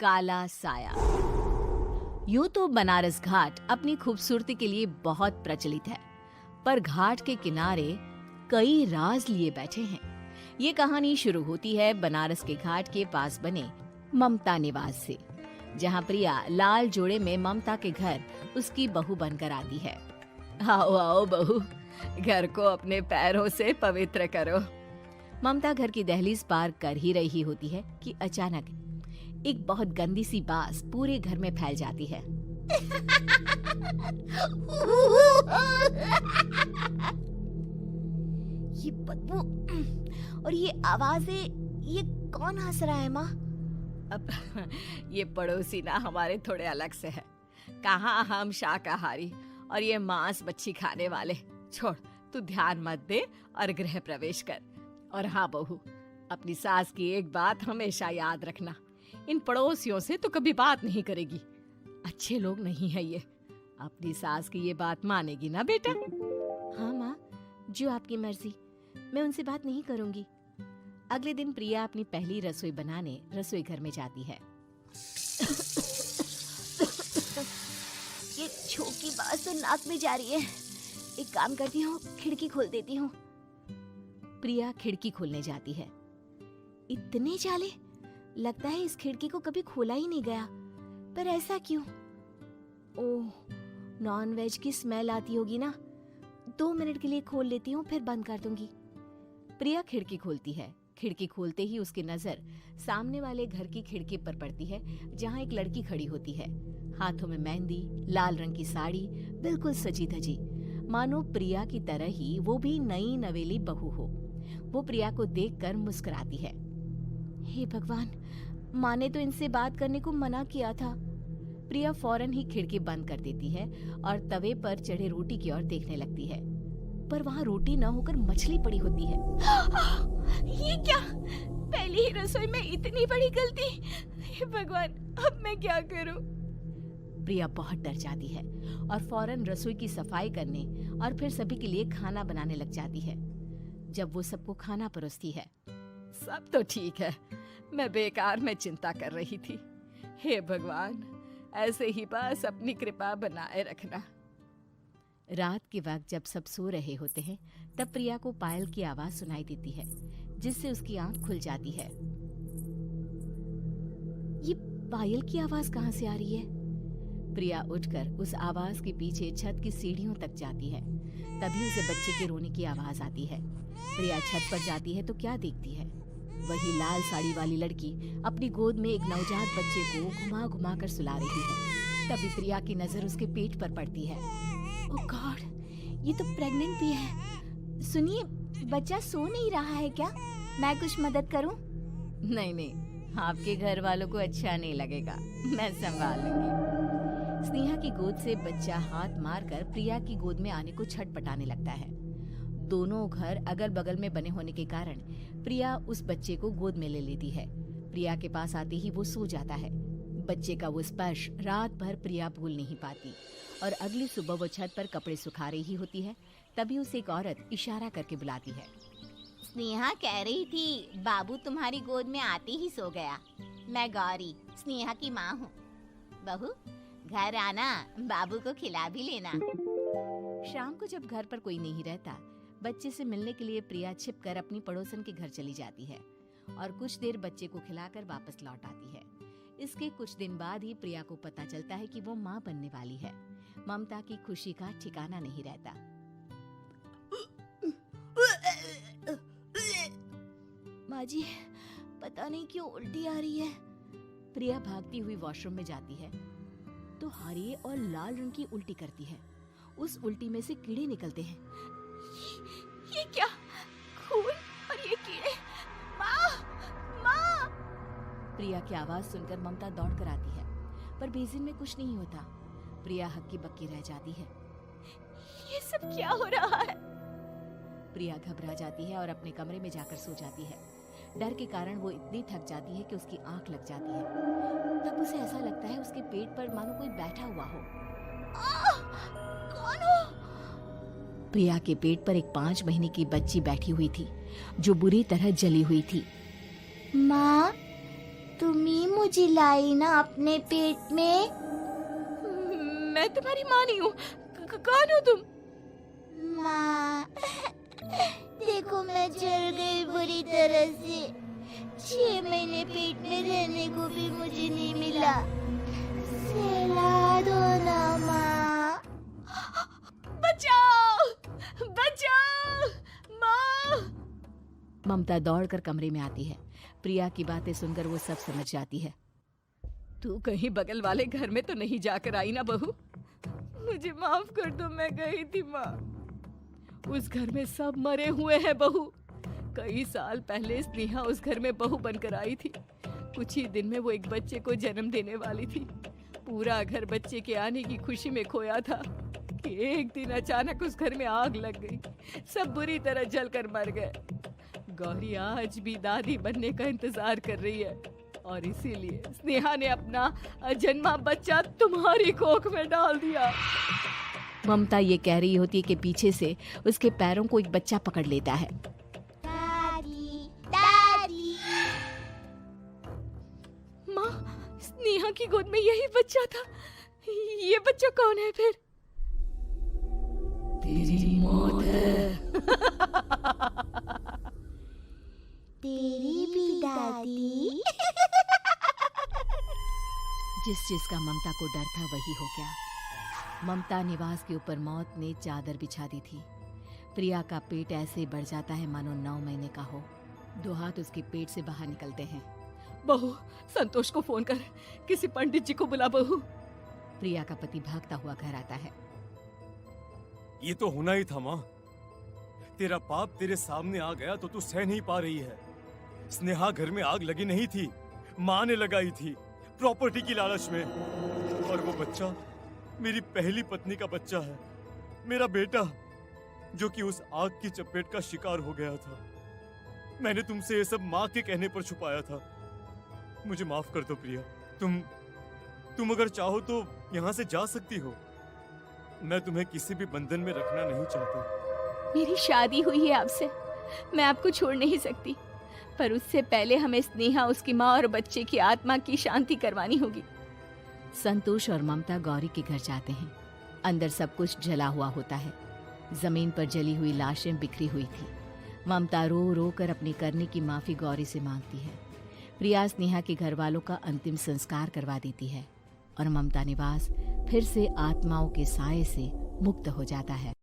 काला साया। यूं तो बनारस घाट अपनी खूबसूरती के लिए बहुत प्रचलित है, पर घाट के किनारे कई राज लिए बैठे हैं। ये कहानी शुरू होती है बनारस के घाट के पास बने ममता निवास से, जहां प्रिया लाल जोड़े में ममता के घर उसकी बहू बनकर आती है। आओ आओ बहू, घर को अपने पैरों से पवित्र करो। ममता घर की दहलीज पार कर ही रही होती है कि अचानक एक बहुत गंदी सी बास पूरे घर में फैल जाती है। ये बदबू और ये आवाजें, ये कौन हंस रहा है माँ? अब ये पड़ोसी ना हमारे थोड़े अलग से है। कहाँ हम शाकाहारी और ये मांस मच्छी खाने वाले। छोड़, तू ध्यान मत दे और गृह प्रवेश कर। और हाँ बहू, अपनी सास की एक बात हमेशा याद रखना, इन पड़ोसियों से तो कभी बात नहीं करेगी। अच्छे लोग नहीं है ये। अपनी सास की ये बात मानेगी ना बेटा? हाँ माँ, जो आपकी मर्जी, मैं उनसे बात नहीं करूंगी। अगले दिन प्रिया अपनी पहली रसोई बनाने रसोई घर में जाती है। ये छोकी बात तो नाक में जा रही है। एक काम करती हूँ, खिड़की खोल देती हूँ। प्रिया खिड़की खोलने जाती है। इतने जाले, लगता है इस खिड़की को कभी खोला ही नहीं गया। पर ऐसा क्यों? ओह, नॉन वेज की स्मेल आती होगी ना। 2 मिनट के लिए खोल लेती हूँ, फिर बंद कर दूंगी। प्रिया खिड़की खोलती है। खिड़की खोलते ही उसकी नजर सामने वाले घर की खिड़की पर पड़ती है, जहाँ एक लड़की खड़ी होती है। हाथों में मेहंदी, लाल रंग की साड़ी, बिल्कुल सजी धजी, मानो प्रिया की तरह ही वो भी नई नवेली बहू हो। वो प्रिया को देखकर मुस्कुराती है। हे भगवान, माँ ने तो इनसे बात करने को मना किया था। प्रिया फौरन ही खिड़की बंद कर देती है और तवे पर चढ़े रोटी की ओर देखने लगती है, पर वहाँ रोटी न होकर मछली पड़ी होती है। ये क्या? पहली ही रसोई में इतनी बड़ी गलती। हे भगवान, अब मैं क्या करूं? प्रिया बहुत डर जाती है और फौरन रसोई की सफाई करने और फिर सभी के लिए खाना बनाने लग जाती है। जब वो सबको खाना परोसती है, सब तो ठीक है, मैं बेकार में चिंता कर रही थी। हे भगवान, ऐसे ही बस अपनी कृपा बनाए रखना। रात के वक्त जब सब सो रहे होते हैं, तब प्रिया को पायल की आवाज सुनाई देती है, जिससे उसकी आंख खुल जाती है। ये पायल की आवाज कहाँ से आ रही है? प्रिया उठकर उस आवाज के पीछे छत की सीढ़ियों तक जाती है। तभी उसे बच्चे के रोने की आवाज आती है। प्रिया छत पर जाती है तो क्या देखती है? वही लाल साड़ी वाली लड़की अपनी गोद में एक नवजात बच्चे को घुमा घुमा कर सुला रही है। तभी प्रिया की नजर उसके पेट पर पड़ती है। ओह गॉड, ये तो प्रेग्नेंट भी है। सुनिए, बच्चा सो नहीं रहा है क्या? मैं कुछ मदद करूं? नहीं नहीं, आपके घर वालों को अच्छा नहीं लगेगा, मैं संभाल लूंगी। स्नेहा की गोद से बच्चा हाथ मारकर प्रिया की गोद में आने को छटपटाने लगता है। दोनों घर अगल बगल में बने होने के कारण प्रिया उस बच्चे को गोद में ले लेती है। प्रिया के पास आते ही वो सो जाता है। बच्चे का वो स्पर्श रात भर प्रिया भूल नहीं पाती और अगली सुबह वो छत पर कपड़े सुखा रही होती है। तभी उसे एक औरत इशारा करके बुलाती है। स्नेहा कह रही थी बाबू तुम्हारी गोद में आते ही सो गया। मैं गौरी, स्नेहा की माँ हूँ। बहू, घर आना, बाबू को खिला भी लेना। शाम को जब घर पर कोई नहीं रहता, बच्चे से मिलने के लिए प्रिया छिपकर अपनी पड़ोसन के घर चली जाती है और कुछ देर बच्चे को खिलाकर वापस लौट आती है। इसके कुछ दिन बाद ही प्रिया को पता चलता है कि वो माँ बनने वाली है। ममता की खुशी का ठिकाना नहीं रहता। माँ जी, पता नहीं क्यों उल्टी आ रही है। प्रिया भागती हुई वॉशरूम में जाती है तो हरे और लाल रंग की उल्टी करती है। उस उल्टी में से कीड़े निकलते हैं। ये क्या? खून और ये कीड़े! माँ! माँ! प्रिया की आवाज सुनकर ममता दौड़ कर आती है, पर बेसिन में कुछ नहीं होता। प्रिया हक्की बक्की रह जाती है। ये सब क्या हो रहा है? प्रिया घबरा जाती है और अपने कमरे में जाकर सो जाती है। डर के कारण वो इतनी थक जाती है कि उसकी आंख लग जाती है। तब उसे ऐसा लगता है उसके पेट पर मानो कोई बैठा हुआ हो। कौन हो? प्रिया के पेट पर एक 5 महीने की बच्ची बैठी हुई थी, जो बुरी तरह जली हुई थी। माँ, तुम ही मुझे लाई ना अपने पेट में। मैं तुम्हारी माँ नहीं हूँ। कौन हो तुम? माँ, देखो मैं जल गई बुरी तरह से। 6 महीने पेट में रहने को भी मुझे नहीं मिला। सहला दो ना माँ। बचाओ, बचाओ, माँ! ममता दौड़कर कमरे में आती है। प्रिया की बातें सुनकर वो सब समझ जाती है। तू कहीं बगल वाले घर में तो नहीं जाकर आई ना बहू? मुझे माफ कर दो, मैं गई थी माँ। उस घर में सब मरे हुए हैं बहू। कई साल पहले स्नेहा उस घर में बहू बनकर आई थी। कुछ ही दिन में वो एक बच्चे को जन्म देने वाली थी। पूरा घर बच्चे के आने की खुशी में खोया था कि एक दिन अचानक उस घर में आग लग गई। सब बुरी तरह जलकर मर गए। गौरी आज भी दादी बनने का इंतजार कर रही है और इसीलिए स्नेहा ने अपना अजन्मा बच्चा तुम्हारी कोख में डाल दिया। ममता ये कह रही होती है कि पीछे से उसके पैरों को एक बच्चा पकड़ लेता है। दादी, दादी। माँ, स्नेहा की गोद में यही बच्चा था। ये बच्चा कौन है फिर? तेरी मौत है। तेरी भी दादी। जिस चीज का ममता को डर था वही हो गया। ममता निवास के ऊपर मौत ने चादर बिछा दी थी। प्रिया का पेट ऐसे बढ़ जाता है मानो 9 महीने का हो। 2 हाथ उसके पेट से बाहर निकलते हैं। बहू, संतोष को फोन कर, किसी पंडित जी को बुला बहू। प्रिया का पति भागता हुआ घर आता है। ये तो होना ही था माँ। तेरा पाप तेरे सामने आ गया तो तू सह नहीं पा रही है। स्नेहा घर में आग लगी नहीं थी, माँ ने लगाई थी, प्रॉपर्टी की लालच में। और वो बच्चा मेरी पहली पत्नी का बच्चा है, मेरा बेटा, जो कि उस आग की चपेट का शिकार हो गया था। मैंने तुमसे ये सब माँ के कहने पर छुपाया था। मुझे माफ कर दो प्रिया। तुम अगर चाहो तो यहाँ से जा सकती हो। मैं तुम्हें किसी भी बंधन में रखना नहीं चाहता। मेरी शादी हुई है आपसे, मैं आपको छोड़ नहीं सकती, पर उससे पहले हमें स्नेहा, उसकी माँ और बच्चे की आत्मा की शांति करवानी होगी। संतोष और ममता गौरी के घर जाते हैं। अंदर सब कुछ जला हुआ होता है। जमीन पर जली हुई लाशें बिखरी हुई थी। ममता रो रो कर अपने करने की माफी गौरी से मांगती है। प्रिया स्नेहा के घर वालों का अंतिम संस्कार करवा देती है और ममता निवास फिर से आत्माओं के साए से मुक्त हो जाता है।